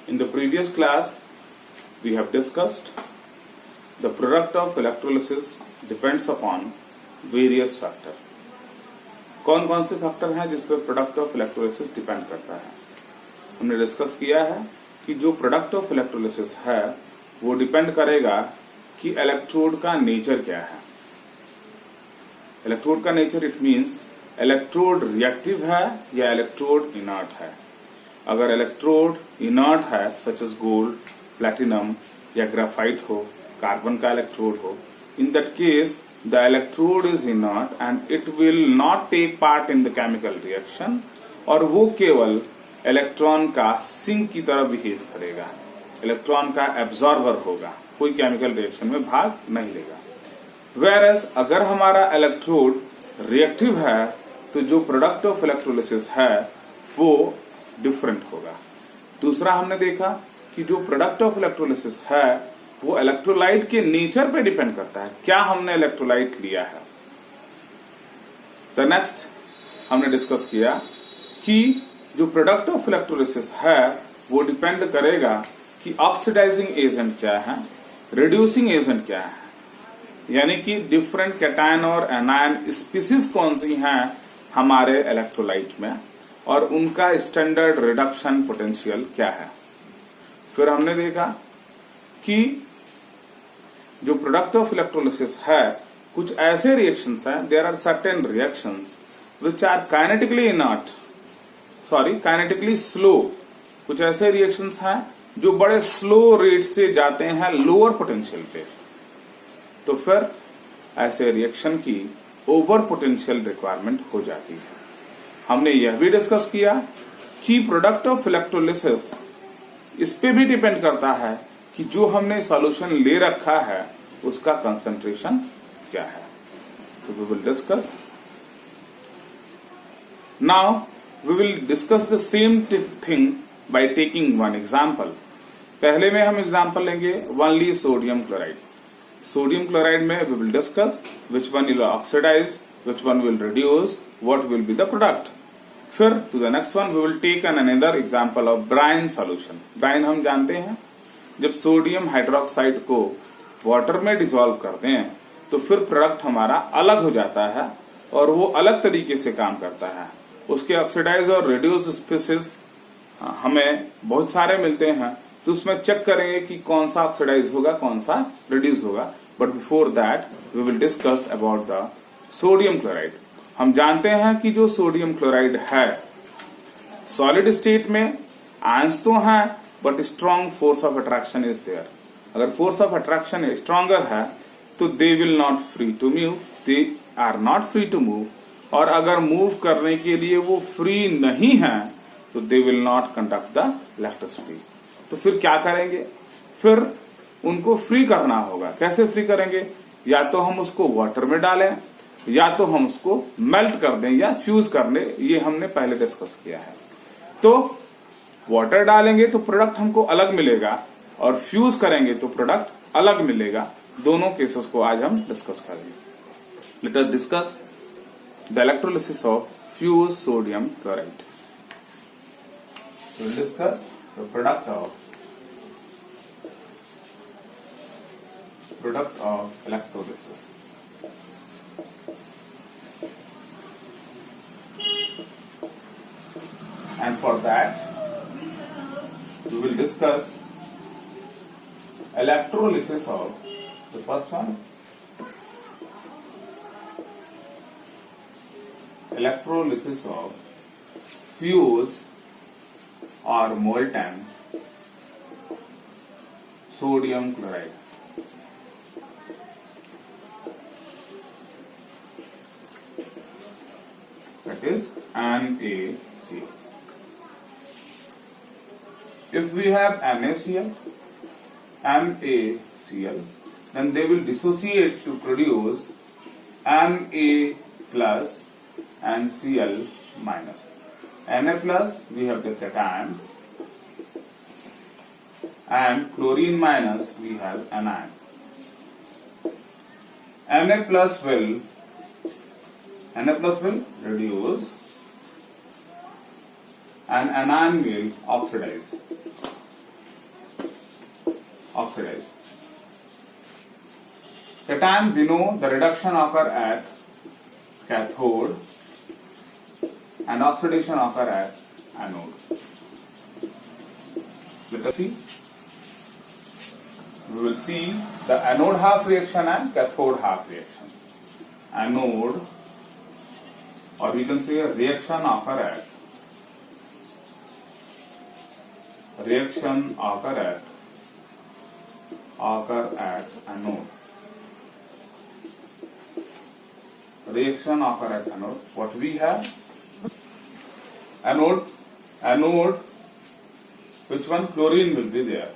In the previous class, we have discussed the product of electrolysis depends upon various factor. कौन कौन से factor हैं जिस पर प्रोडक्ट ऑफ इलेक्ट्रोलिसिस डिपेंड करता है? हमने डिस्कस किया है कि जो प्रोडक्ट ऑफ इलेक्ट्रोलिसिस है वो डिपेंड करेगा कि इलेक्ट्रोड का नेचर क्या है. इलेक्ट्रोड का nature it means electrode reactive है या इलेक्ट्रोड इनर्ट है. अगर इलेक्ट्रोड इनर्ट है सच एज गोल्ड, प्लैटिनम या ग्रेफाइट हो, कार्बन का इलेक्ट्रोड हो, in that case the electrode is inert and it will not take part in the chemical reaction और वो केवल इलेक्ट्रॉन का सिंक की तरह बिहेव करेगा, इलेक्ट्रॉन का एब्जॉर्बर होगा, कोई केमिकल रिएक्शन में भाग नहीं लेगा. Whereas अगर हमारा इलेक्ट्रोड रिएक्टिव है तो जो प्रोडक्ट ऑफ इलेक्ट्रोलिसिस है वो डिफरेंट होगा. दूसरा हमने देखा कि जो प्रोडक्ट ऑफ इलेक्ट्रोलिसिस है वो इलेक्ट्रोलाइट के नेचर पे डिपेंड करता है, क्या हमने इलेक्ट्रोलाइट लिया है. द नेक्स्ट हमने डिस्कस किया कि जो प्रोडक्ट ऑफ इलेक्ट्रोलिसिस है वो डिपेंड करेगा कि ऑक्सीडाइजिंग एजेंट क्या है, रिड्यूसिंग एजेंट क्या है, यानी कि डिफरेंट कैटायन और एनायन स्पीसीज कौन सी हैं हमारे इलेक्ट्रोलाइट में और उनका स्टैंडर्ड रिडक्शन पोटेंशियल क्या है. फिर हमने देखा कि जो प्रोडक्ट ऑफ इलेक्ट्रोलिसिस है कुछ ऐसे रिएक्शंस हैं, there are certain reactions which are kinetically slow. कुछ ऐसे रिएक्शंस हैं जो बड़े स्लो रेट से जाते हैं लोअर पोटेंशियल पे. तो फिर ऐसे रिएक्शन की ओवर पोटेंशियल रिक्वायरमेंट हो जाती है. हमने यह भी डिस्कस किया कि प्रोडक्ट ऑफ इलेक्ट्रोलिसिस इस पे भी डिपेंड करता है कि जो हमने सॉल्यूशन ले रखा है उसका कंसंट्रेशन क्या है. तो we will discuss now. We will discuss the same thing by taking one example. पहले में हम एग्जांपल लेंगे only sodium chloride. Sodium chloride में we will discuss which one will oxidize, which one will reduce, what will be the product. फिर to the next one we will take an another example of brine solution. Brine हम जानते हैं जब sodium hydroxide को water में dissolve करते हैं तो फिर प्रोडक्ट हमारा अलग हो जाता है और वो अलग तरीके से काम करता है. उसके ऑक्सीडाइज और रिड्यूस स्पीसीज हमें बहुत सारे मिलते हैं तो उसमें चेक करेंगे कि कौन सा ऑक्सीडाइज होगा, कौन सा रिड्यूस होगा. But before that we will discuss about the sodium chloride. हम जानते हैं कि जो सोडियम क्लोराइड है सॉलिड स्टेट में आयंस तो हैं but strong force of attraction is there. अगर फोर्स ऑफ अट्रैक्शन स्ट्रॉन्गर है तो they will not free to move, they are not free to move. और अगर मूव करने के लिए वो फ्री नहीं है तो they will not conduct the electricity. तो फिर क्या करेंगे? फिर उनको फ्री करना होगा. कैसे फ्री करेंगे? या तो हम उसको वाटर में डालें या तो हम उसको मेल्ट कर दें या फ्यूज कर दें. ये हमने पहले डिस्कस किया है. तो वाटर डालेंगे तो प्रोडक्ट हमको अलग मिलेगा और फ्यूज करेंगे तो प्रोडक्ट अलग मिलेगा. दोनों केसेस को आज हम डिस्कस करेंगे. Let us discuss the electrolysis of fuse sodium chloride. Will discuss the product of electrolysis. And for that, we will discuss electrolysis of the first one, electrolysis of fused or molten sodium chloride. That is NaCl. If we have NaCl, then they will dissociate to produce Na plus and Cl minus. Na plus we have the cation and chlorine minus we have anion. Na plus will reduce and anion will oxidize. oxidize. Cation, we know the reduction occur at cathode and oxidation occur at anode. Let us see. We will see the anode half reaction and cathode half reaction. Anode, or we can say reaction occur at anode. Reaction occur at anode. What we have? Anode, which one? Chlorine will be there.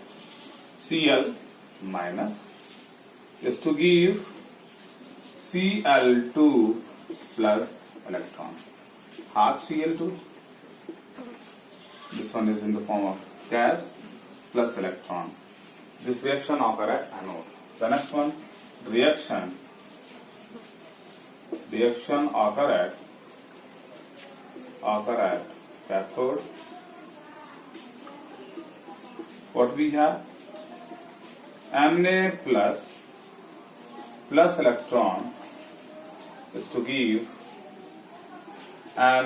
Cl minus is to give Cl2 plus electron. Half Cl2. This one is in the form of gas plus electron. This reaction occur at anode. The next one, reaction occur at cathode. What we have? Na plus electron is to give Na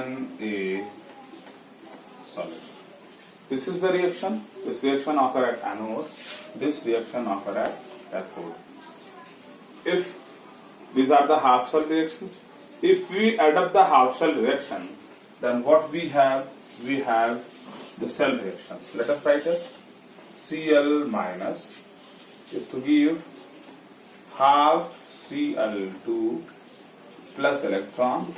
solid. This is the reaction. This reaction occur at anode. This reaction occur at cathode. If these are the half cell reactions, if we add up the half cell reaction, then what we have? We have the cell reaction. Let us write it. Cl minus is to give half Cl2 plus electron,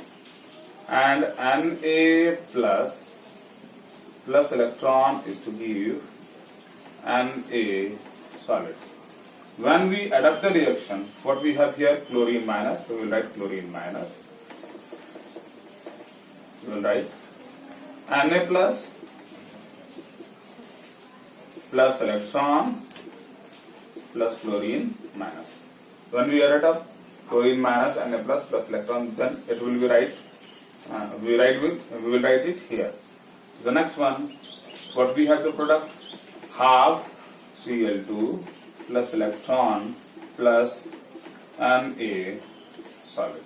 and Na plus electron is to give Na solid. When we add up the reaction, what we have here? Chlorine minus. We will write chlorine minus. We will write Na plus electron plus chlorine minus. When we add it up, chlorine minus Na plus electron, then it will be right. We will write it here. The next one, what we have the product? Half Cl2 plus electron plus Na solid.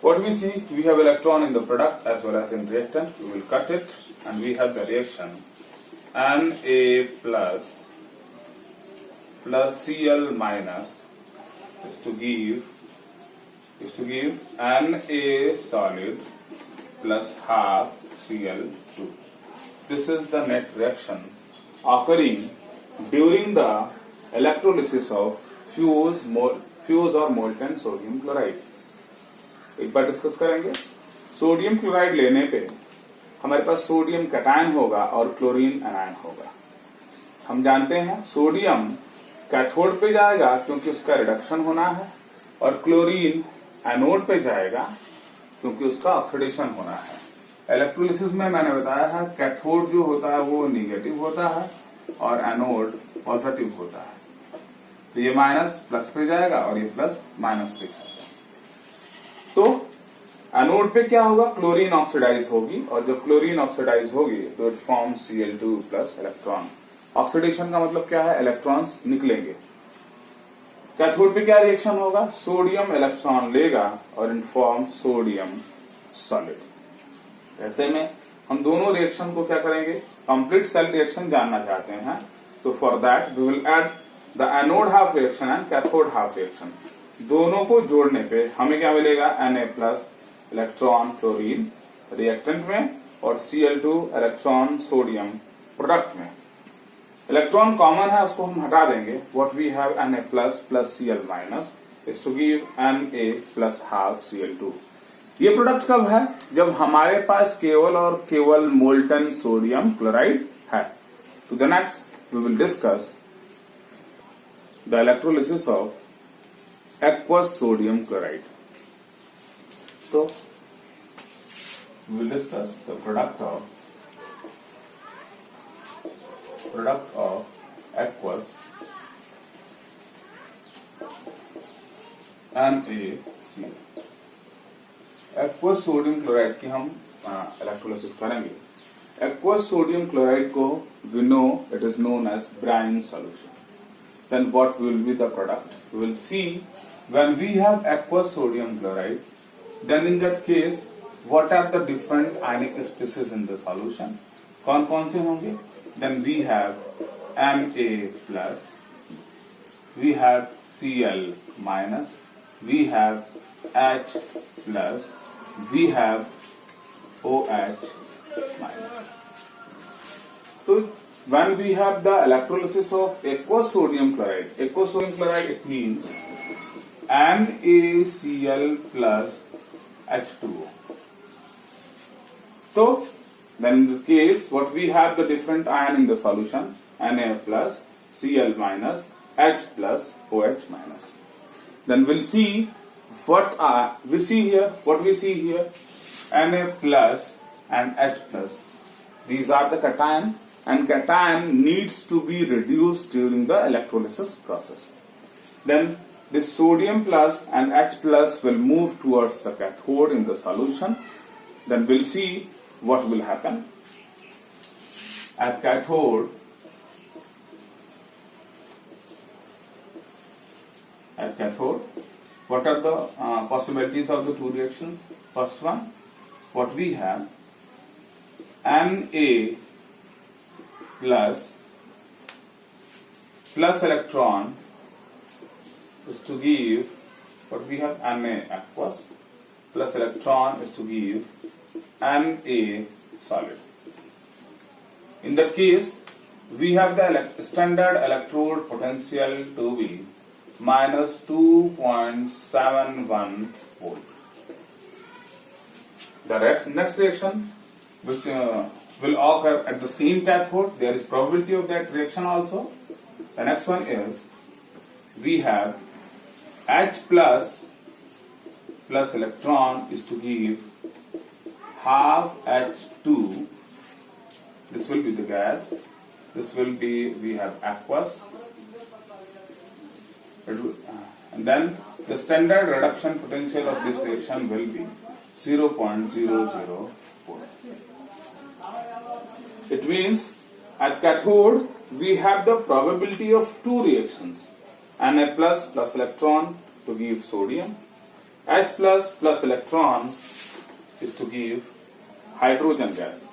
What we see? We have electron in the product as well as in reactant. We will cut it and we have the reaction. Na plus Cl minus is to give Na solid plus half Cl2. This is the net reaction occurring during the electrolysis of fused or molten sodium chloride. एक बार discuss करेंगे. Sodium chloride लेने पे हमारे पास sodium cation होगा और chlorine anion होगा. हम जानते हैं सोडियम कैथोड पे जाएगा क्योंकि उसका रिडक्शन होना है, और क्लोरीन एनोड पे जाएगा क्योंकि उसका ऑक्सीडेशन होना है. इलेक्ट्रोलिसिस में मैंने बताया है कैथोड जो होता है वो निगेटिव होता है और एनोड पॉजिटिव होता है. तो ये माइनस प्लस पे जाएगा और ये प्लस माइनस पे जाएगा. तो एनोड पे क्या होगा? क्लोरीन ऑक्सीडाइज होगी, और जब क्लोरीन ऑक्सीडाइज होगी तो it form Cl2 plus electron. Oxidation का मतलब क्या है? इलेक्ट्रॉन्स निकलेंगे. कैथोड पे क्या रिएक्शन होगा? सोडियम इलेक्ट्रॉन लेगा और इन फॉर्म सोडियम सॉलिड. ऐसे में हम दोनों रिएक्शन को क्या करेंगे? कंप्लीट सेल रिएक्शन जानना चाहते हैं, तो for that we will add the anode half reaction and cathode half reaction. दोनों को जोड़ने पे हमें क्या मिलेगा? Na plus electron chlorine reactant में और Cl2 इलेक्ट्रॉन सोडियम प्रोडक्ट में. इलेक्ट्रॉन कॉमन है, उसको हम हटा देंगे. What we have Na plus Cl minus is to give Na plus half Cl2. ये प्रोडक्ट कब है? जब हमारे पास केवल और केवल मोल्टन सोडियम क्लोराइड है. तो the next we will discuss the electrolysis of aqueous sodium chloride. So we will discuss the product of aqueous NaCl. aqueous sodium chloride की हम इलेक्ट्रोलिसिस करेंगे. aqueous sodium chloride को we know it is known as brine solution. Then what will be the product? We will see when we have aqueous sodium chloride, then in that case what are the different ionic species in the solution? कौन कौन से होंगे? Then we have Na plus, we have Cl minus, we have H plus, we have OH minus. So when we have the electrolysis of aqueous sodium chloride it means NaCl plus H2O. So then in the case what we have the different ion in the solution, Na plus, Cl minus, H plus, OH minus. Then we'll see what we see here, Na plus and H plus. These are the cation, and cation needs to be reduced during the electrolysis process. Then this sodium plus and H plus will move towards the cathode in the solution. Then we'll see what will happen. At cathode, what are the possibilities of the two reactions? First one, what we have, Na plus electron is to give, what we have, Na aqueous plus electron is to give Na solid. In that case, we have the standard electrode potential to be minus 2.71 volt. The next reaction which will occur at the same cathode, there is probability of that reaction also. The next one is we have H plus electron is to give half H2. This will be the gas. This will be, we have aqueous. And then the standard reduction potential of this reaction will be 0.004. It means at cathode we have the probability of two reactions, Na plus electron to give sodium, H plus electron is to give hydrogen gas.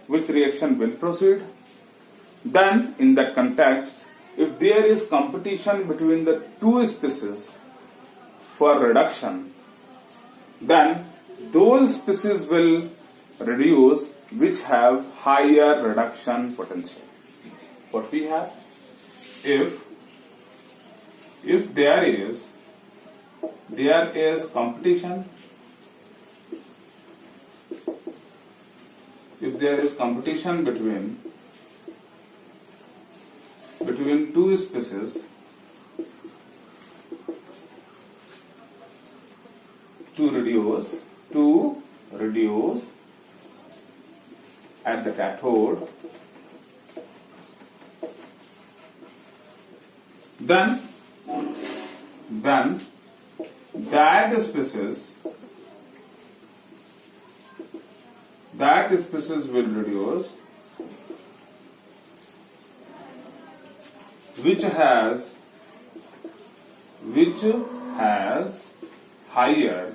Which reaction will proceed? Then in that context, if there is competition between the two species for reduction, then those species will reduce which have higher reduction potential. What we have, if there is competition, if there is competition between two species to reduce at the cathode, then that species will reduce which has higher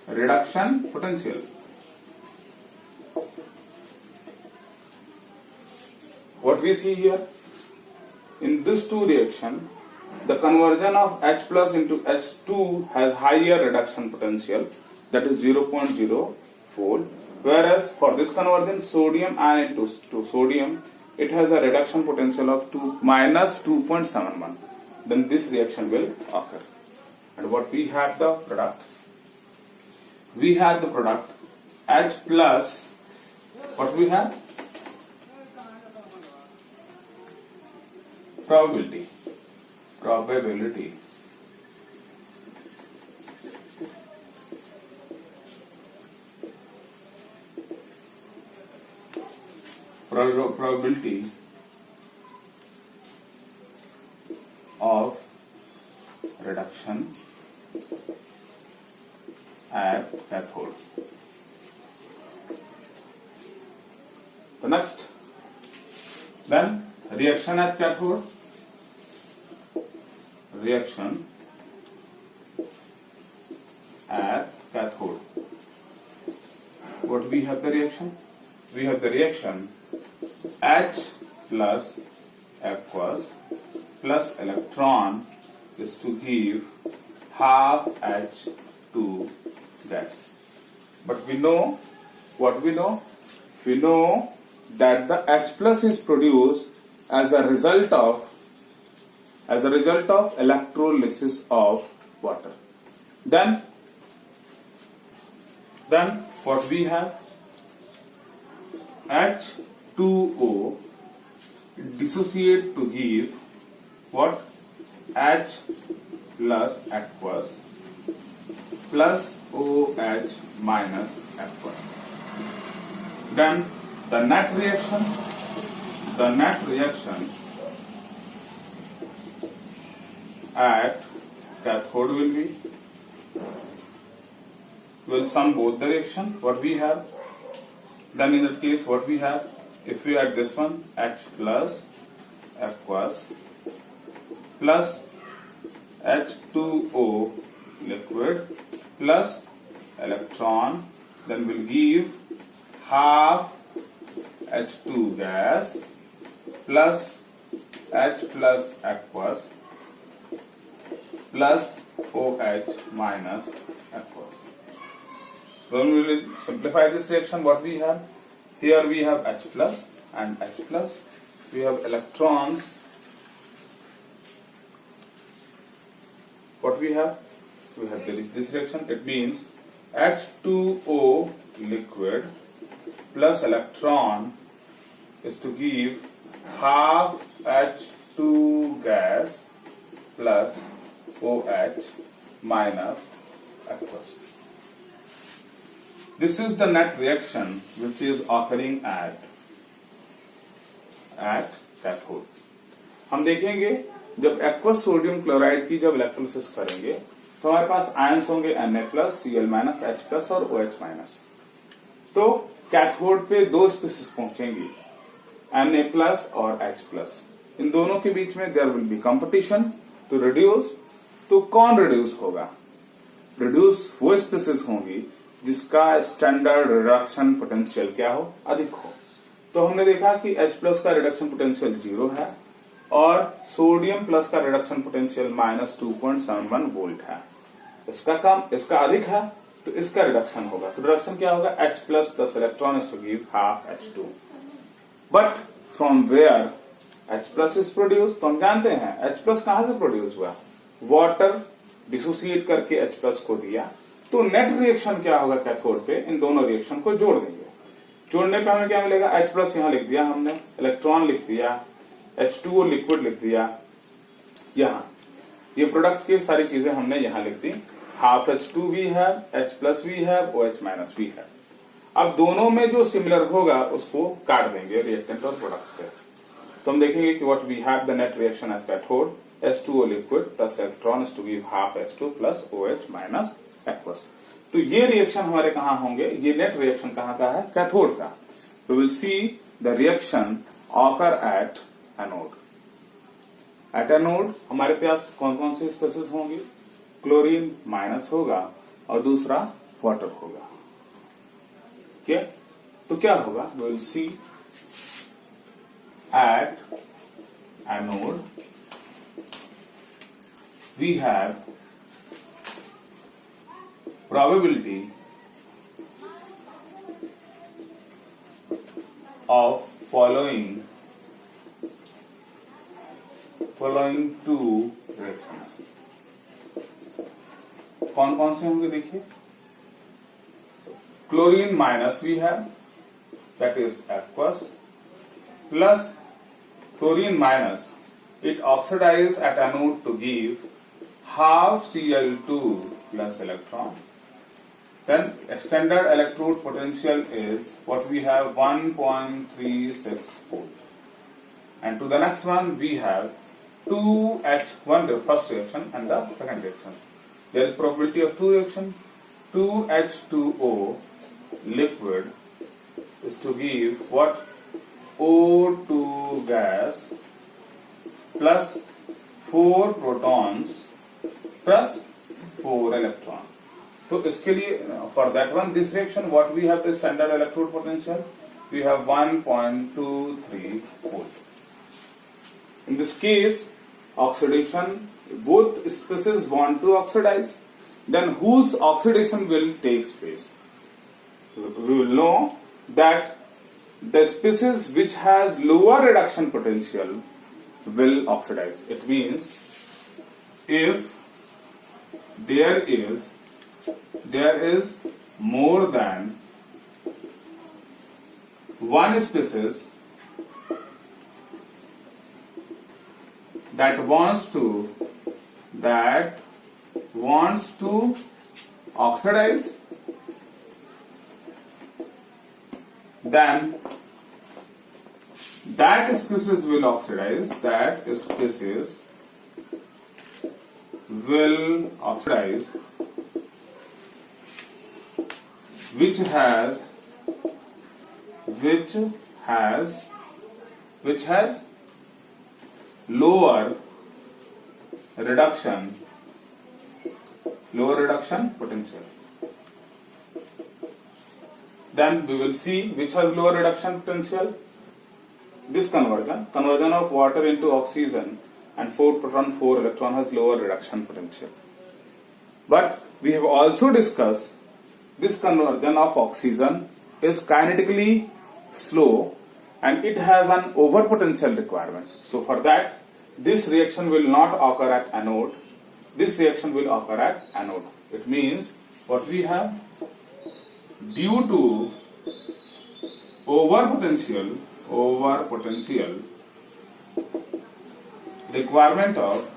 reduction potential. What we see here in this two reaction, the conversion of H plus into H2 has higher reduction potential, that is 0.04, whereas for this conversion sodium ion to sodium, it has a reduction potential of minus 2.71. Then this reaction will occur. And what we have the product? We have the product H plus, what we have? Probability. Probability of reduction at So next, then reaction at cathode. Reaction at cathode. What we have the reaction? We have the reaction H plus aqueous plus electron is to give half H2 gas. But we know what we know. We know that the H plus is produced as a result of electrolysis of water. Then what we have, H2O dissociate to give what? H plus aqueous plus OH minus aqueous. Then the net reaction at cathode will be, will sum both the reaction. What we have, then in that case what we have, if we add this one, H plus aqueous plus H2O liquid plus electron, then will give half H2 gas plus H plus aqueous plus OH minus aqueous. So we will simplify this reaction. What we have here, we have H plus and H plus. We have electrons. What we have? We have this reaction. It means H2O liquid plus electron is to give half H2 gas plus OH minus aqueous. This is the net reaction which is occurring at cathode. हम देखेंगे जब aqueous sodium chloride की जब electrolysis करेंगे तो हमारे पास ions होंगे Na plus, Cl minus, H plus और OH माइनस. तो कैथोड पे दो स्पीसीज पहुंचेंगी, Na प्लस और H प्लस. इन दोनों के बीच में there will be competition to reduce. तो कौन रिड्यूस होगा? रिड्यूस वो स्पीसीज होंगी जिसका स्टैंडर्ड रिडक्शन पोटेंशियल क्या हो? अधिक हो. तो हमने देखा कि H प्लस का रिडक्शन पोटेंशियल 0 है और सोडियम प्लस का रिडक्शन पोटेंशियल माइनस 2.71 वोल्ट है. इसका अधिक है तो इसका रिडक्शन होगा. तो रिडक्शन क्या होगा? H plus plus electron is to give half H2. But from where H plus is produce? तो हम जानते हैं H प्लस कहां से प्रोड्यूस हुआ? वाटर डिसोसिएट करके H प्लस को दिया. तो नेट रिएक्शन क्या होगा कैथोड पे? इन दोनों रिएक्शन को जोड़ देंगे. जोड़ने पे हमें क्या मिलेगा? H प्लस यहां लिख दिया हमने, इलेक्ट्रॉन लिख दिया, H2O लिक्विड लिख दिया. यहां ये प्रोडक्ट की सारी चीजें हमने यहां लिख दी. हाफ H2 भी है, H प्लस भी है, OH माइनस भी है. अब दोनों में जो सिमिलर होगा उसको काट देंगे रिएक्टेंट और प्रोडक्ट से. तो हम देखेंगे कि what we have the net reaction at cathode H2O liquid plus electron is to give half H2 plus OH minus aqueous. तो ये रिएक्शन हमारे कहां होंगे? ये नेट रिएक्शन कहां का है? कैथोड का. We will see the reaction occur at anode. At anode हमारे पास कौन कौन सी स्पीसीज होंगी? क्लोरीन माइनस होगा और दूसरा वाटर होगा. ठीक है, तो क्या होगा? We will see at anode we have probability of following two reactions. कौन कौन से होंगे? देखिए, chlorine minus we have, that is aqueous, plus chlorine minus, it oxidizes at anode to give half Cl2 plus electron. Then standard electrode potential is what we have 1.36 volt. And to the next one we have 2H1, the first reaction and the second reaction. There is probability of two reaction. 2H2O liquid is to give what? O2 gas plus 4 protons plus 4 electron. तो इसके लिए for that one this reaction what we have the standard electrode potential we have 1.23 volt. In this case oxidation both species want to oxidize, then whose oxidation will take place? We will know that the species which has lower reduction potential will oxidize. It means if there is more than one species that wants to oxidize, then that species will oxidize, which has lower reduction potential. Then we will see which has lower reduction potential. This conversion of water into oxygen and 4 proton 4 electron has lower reduction potential. But we have also discussed this conversion of oxygen is kinetically slow and it has an over potential requirement. So for that this reaction will not occur at anode. This reaction will occur at anode. It means what we have, due to over potential requirement of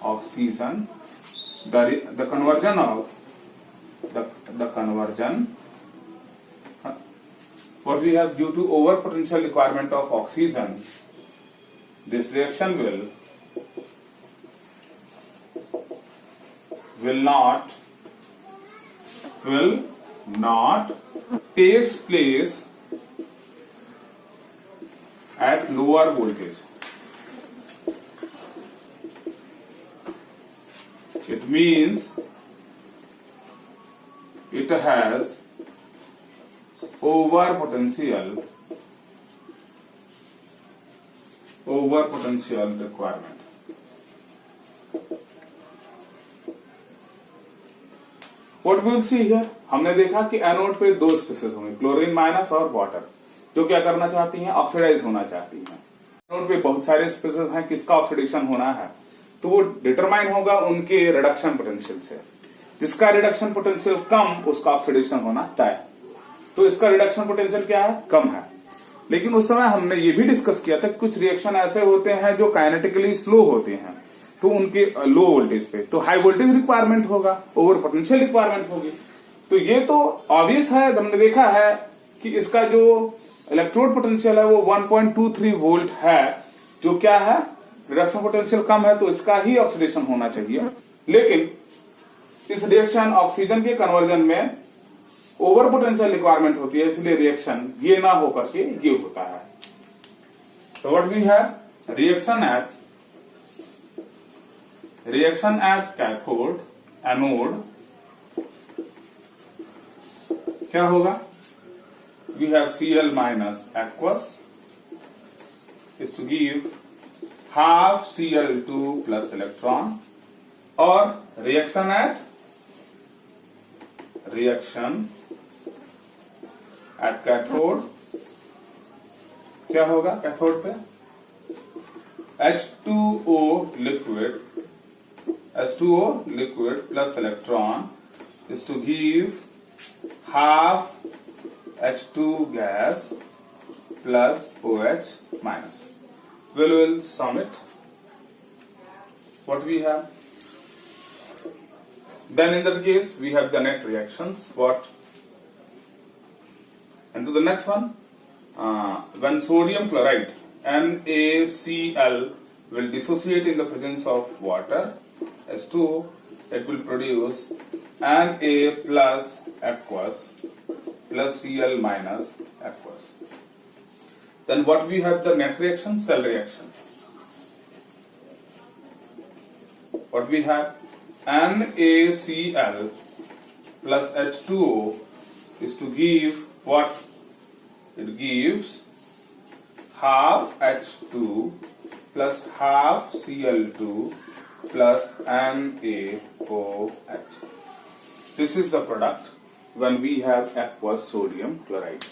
oxygen, the conversion what we have, due to over potential requirement of oxygen, this reaction will not takes place at lower voltage. It means it has over potential requirement. What we will see here, हमने देखा कि anode पे दो species होंगे, chlorine minus और water, जो क्या करना चाहती हैं, ऑक्सीडाइज होना चाहती हैं. एनोड पे बहुत सारे स्पीसीज हैं, किसका ऑक्सीडेशन होना है तो वो डिटरमाइन होगा उनके रिडक्शन पोटेंशियल से. जिसका रिडक्शन पोटेंशियल कम उसका ऑक्सीडेशन होना तय. तो इसका रिडक्शन पोटेंशियल क्या है, कम है. लेकिन उस समय हमने ये भी डिस्कस किया था कुछ रिएक्शन ऐसे होते हैं जो काइनेटिकली स्लो होते हैं, तो उनके लो वोल्टेज पे तो हाई वोल्टेज रिक्वायरमेंट होगा, ओवर पोटेंशियल रिक्वायरमेंट होगी. तो ये तो ऑब्वियस है, हमने देखा है कि इसका जो इलेक्ट्रोड पोटेंशियल है वो 1.23 वोल्ट है, जो क्या है रिडक्शन पोटेंशियल कम है, तो इसका ही ऑक्सीडेशन होना चाहिए. लेकिन इस रिएक्शन ऑक्सीजन के कन्वर्जन में ओवर पोटेंशियल रिक्वायरमेंट होती है, इसलिए रिएक्शन ये ना होकर के ये होता है. तो what we have, reaction at cathode anode क्या होगा, we have Cl minus aqueous is to give half Cl2 plus electron, और reaction at cathode क्या होगा, कैथोड पे H2O liquid plus electron is to give half H2 gas plus OH minus. We'll sum it. What we have? Then in that case we have the net reactions. What? And to the next one, when sodium chloride NaCl will dissociate in the presence of water H2O, it will produce Na plus aqueous plus Cl minus aqueous. Then what we have the net reaction, cell reaction. What we have, NaCl plus H2O is to give what? It gives half H2 plus half Cl2 plus NaOH. This is the product when we have aqueous sodium chloride.